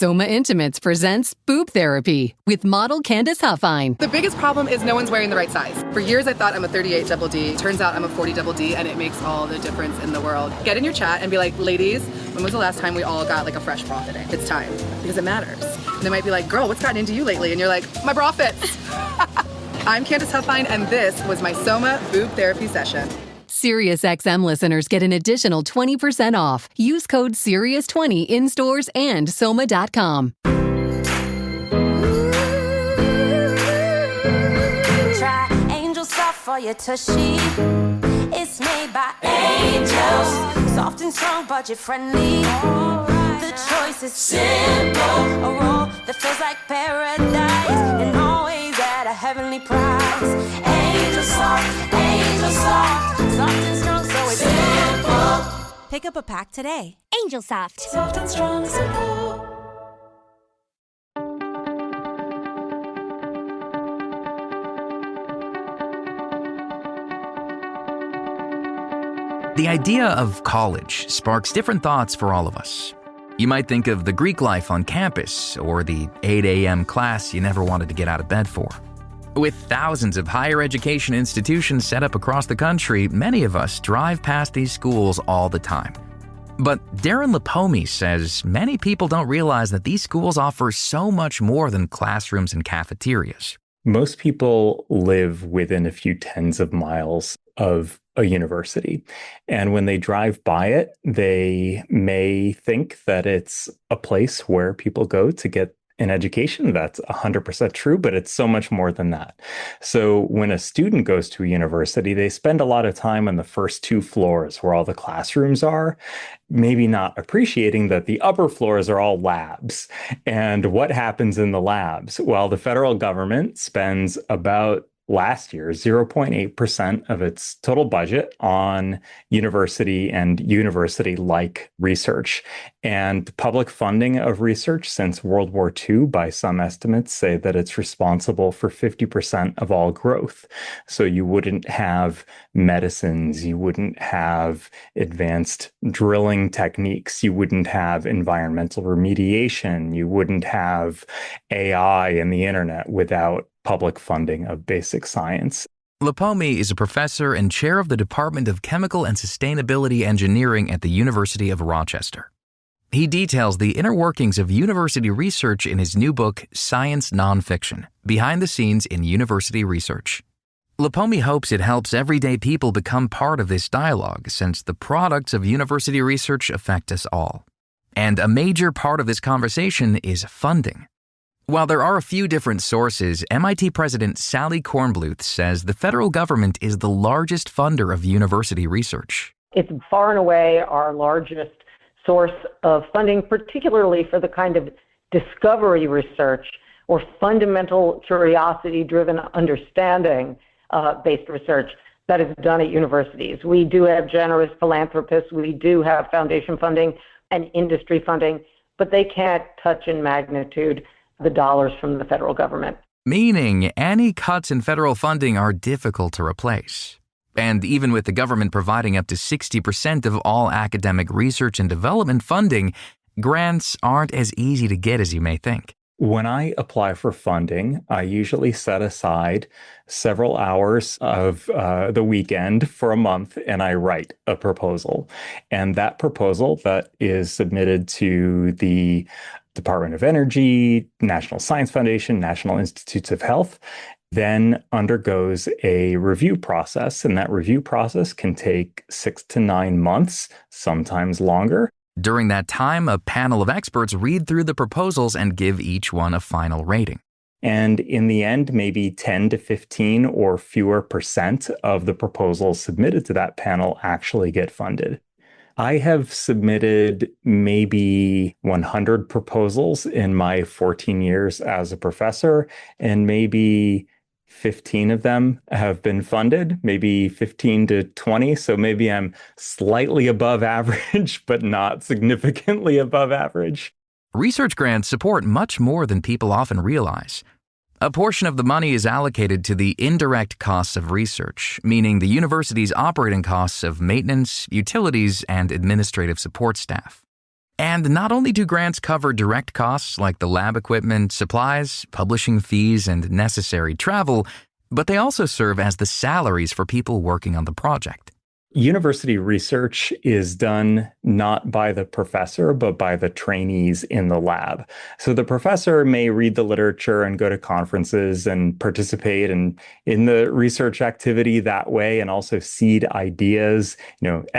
Soma Intimates presents Boob Therapy with model Candace Huffine. The biggest problem is no one's wearing the right size. For years I thought I'm a 38 double D. Turns out I'm a 40 double D, and it makes all the difference in the world. Get in your chat and be like, ladies, when was the last time we all got like a fresh bra fitting? It's time, because it matters. And they might be like, girl, what's gotten into you lately? And you're like, my bra fits. I'm Candace Huffine, and this was my Soma Boob Therapy session. SiriusXM listeners get an additional 20% off. Use code SIRIUS20 in stores and soma.com. Try Angel Soft for your tushy. It's made by angels. Soft and strong, budget friendly. The choice is simple. A roll that feels like paradise, and always at a heavenly price. Angel Soft, Angel Soft. Soft and strong, so it's simple. Pick up a pack today. Angel Soft. Soft and strong, simple. The idea of college sparks different thoughts for all of us. You might think of the Greek life on campus or the 8 a.m. class you never wanted to get out of bed for. With thousands of higher education institutions set up across the country, many of us drive past these schools all the time. But Darren Lipomi says many people don't realize that these schools offer so much more than classrooms and cafeterias. Most people live within a few tens of miles of a university. And when they drive by it, they may think that it's a place where people go to get an education. That's 100% true, but it's so much more than that. So when a student goes to a university, they spend a lot of time on the first two floors where all the classrooms are, maybe not appreciating that the upper floors are all labs. And what happens in the labs? Well, the federal government spends about last year 0.8% of its total budget on university and university-like research. And public funding of research since World War II, by some estimates, say that it's responsible for 50% of all growth. So you wouldn't have medicines, you wouldn't have advanced drilling techniques, you wouldn't have environmental remediation, you wouldn't have AI and the internet without public funding of basic science. Lipomi is a professor and chair of the Department of Chemical and Sustainability Engineering at the University of Rochester. He details the inner workings of university research in his new book, Science Nonfiction: Behind the Scenes in University Research. Lipomi hopes it helps everyday people become part of this dialogue, since the products of university research affect us all. And a major part of this conversation is funding. While there are a few different sources, MIT President Sally Kornbluth says the federal government is the largest funder of university research. It's far and away our largest source of funding, particularly for the kind of discovery research or fundamental curiosity-driven understanding-based research that is done at universities. We do have generous philanthropists, we do have foundation funding and industry funding, but they can't touch in magnitude the dollars from the federal government. Meaning any cuts in federal funding are difficult to replace. And even with the government providing up to 60% of all academic research and development funding, grants aren't as easy to get as you may think. When I apply for funding, I usually set aside several hours of the weekend for a month, and I write a proposal. And that proposal that is submitted to the Department of Energy, National Science Foundation, National Institutes of Health, then undergoes a review process. And that review process can take 6 to 9 months, sometimes longer. During that time, a panel of experts read through the proposals and give each one a final rating. And in the end, maybe 10 to 15 or fewer percent of the proposals submitted to that panel actually get funded. I have submitted maybe 100 proposals in my 14 years as a professor, and maybe 15 of them have been funded, maybe 15 to 20. So maybe I'm slightly above average, but not significantly above average. Research grants support much more than people often realize. A portion of the money is allocated to the indirect costs of research, meaning the university's operating costs of maintenance, utilities, and administrative support staff. And not only do grants cover direct costs like the lab equipment, supplies, publishing fees, and necessary travel, but they also serve as the salaries for people working on the project. University research is done not by the professor, but by the trainees in the lab. So the professor may read the literature and go to conferences and participate in the research activity that way, and also seed ideas,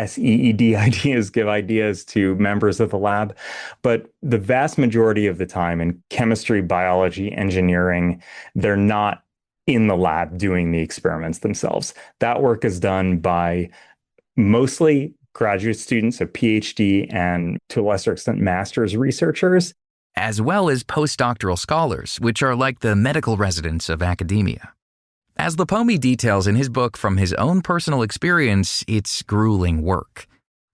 SEED ideas, give ideas to members of the lab. But the vast majority of the time in chemistry, biology, engineering, they're not in the lab doing the experiments themselves. That work is done by mostly graduate students, a PhD, and to a lesser extent, master's researchers. As well as postdoctoral scholars, which are like the medical residents of academia. As Lipomi details in his book from his own personal experience, it's grueling work.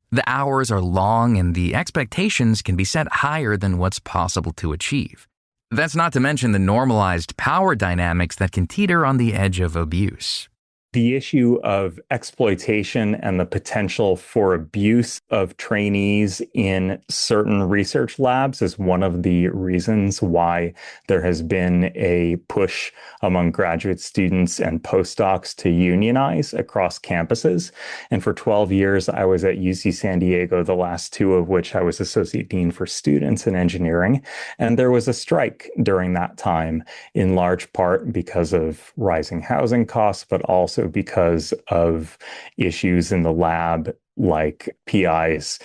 The hours are long and the expectations can be set higher than what's possible to achieve. That's not to mention the normalized power dynamics that can teeter on the edge of abuse. The issue of exploitation and the potential for abuse of trainees in certain research labs is one of the reasons why there has been a push among graduate students and postdocs to unionize across campuses. And for 12 years, I was at UC San Diego, the last 2 of which I was Associate Dean for Students in Engineering. And there was a strike during that time, in large part because of rising housing costs, but also because of issues in the lab like PIs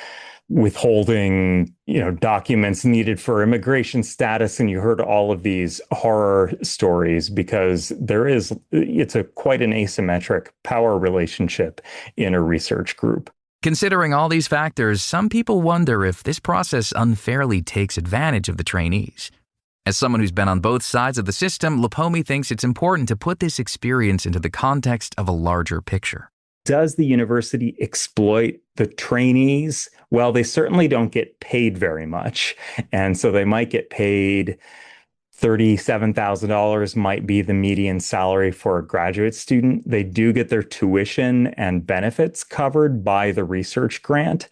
withholding, documents needed for immigration status. And you heard all of these horror stories because it's quite an asymmetric power relationship in a research group. Considering all these factors, some people wonder if this process unfairly takes advantage of the trainees. As someone who's been on both sides of the system, Lipomi thinks it's important to put this experience into the context of a larger picture. Does the university exploit the trainees? Well, they certainly don't get paid very much. And so they might get paid $37,000 might be the median salary for a graduate student. They do get their tuition and benefits covered by the research grant.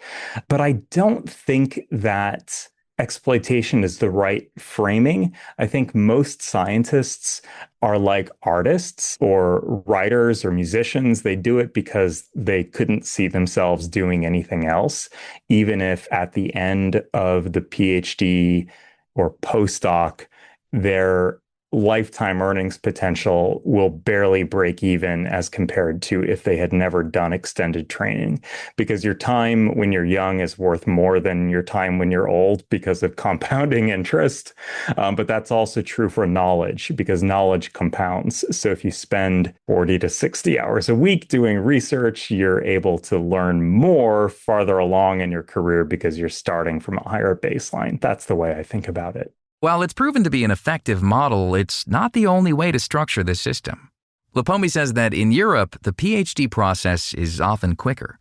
But I don't think that exploitation is the right framing. I think most scientists are like artists or writers or musicians. They do it because they couldn't see themselves doing anything else, even if at the end of the PhD or postdoc, their lifetime earnings potential will barely break even as compared to if they had never done extended training, because your time when you're young is worth more than your time when you're old because of compounding interest. But that's also true for knowledge, because knowledge compounds. So if you spend 40 to 60 hours a week doing research, you're able to learn more farther along in your career because you're starting from a higher baseline. That's the way I think about it. While it's proven to be an effective model, it's not the only way to structure this system. Lipomi says that in Europe, the PhD process is often quicker.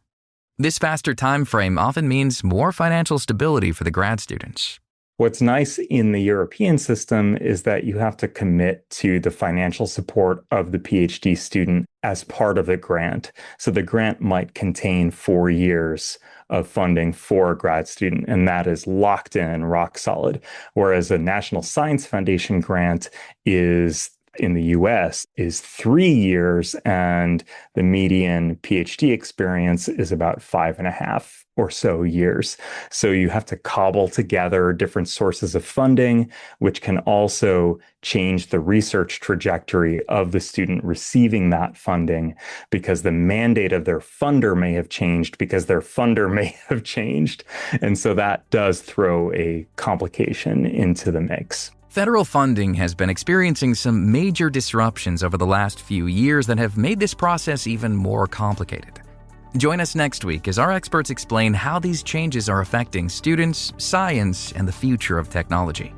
This faster time frame often means more financial stability for the grad students. What's nice in the European system is that you have to commit to the financial support of the PhD student as part of the grant. So the grant might contain 4 years of funding for a grad student, and that is locked in, rock solid. Whereas a National Science Foundation grant in the US is 3 years, and the median PhD experience is about 5.5 or so years. So you have to cobble together different sources of funding, which can also change the research trajectory of the student receiving that funding, because the mandate of their funder may have changed because their funder may have changed. And so that does throw a complication into the mix. Federal funding has been experiencing some major disruptions over the last few years that have made this process even more complicated. Join us next week as our experts explain how these changes are affecting students, science, and the future of technology.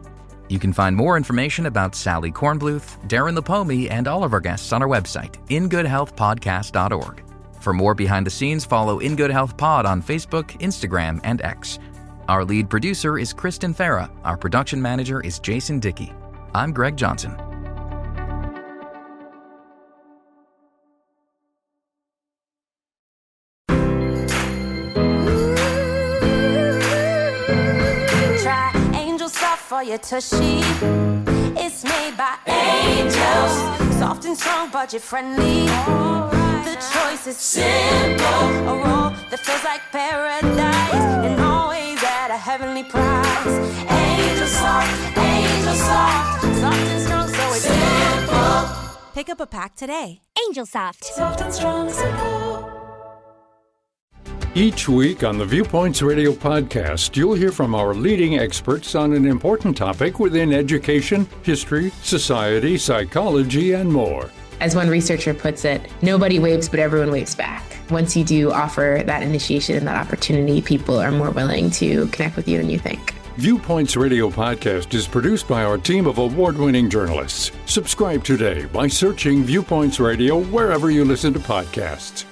You can find more information about Sally Kornbluth, Darren Lipomi, and all of our guests on our website, ingoodhealthpodcast.org. For more behind the scenes, follow In Good Health Pod on Facebook, Instagram, and X. Our lead producer is Kristen Farrah. Our production manager is Jason Dickey. I'm Greg Johnson. your tushy. It's made by angels. Soft and strong, budget friendly. The choice is simple. A roll that feels like paradise, and always at a heavenly price. Angel soft, soft and strong, so it's simple. Pick up a pack today. Angel Soft. Soft and strong, simple. Each week on the Viewpoints Radio podcast, you'll hear from our leading experts on an important topic within education, history, society, psychology, and more. As one researcher puts it, nobody waves, but everyone waves back. Once you do offer that initiation and that opportunity, people are more willing to connect with you than you think. Viewpoints Radio podcast is produced by our team of award-winning journalists. Subscribe today by searching Viewpoints Radio wherever you listen to podcasts.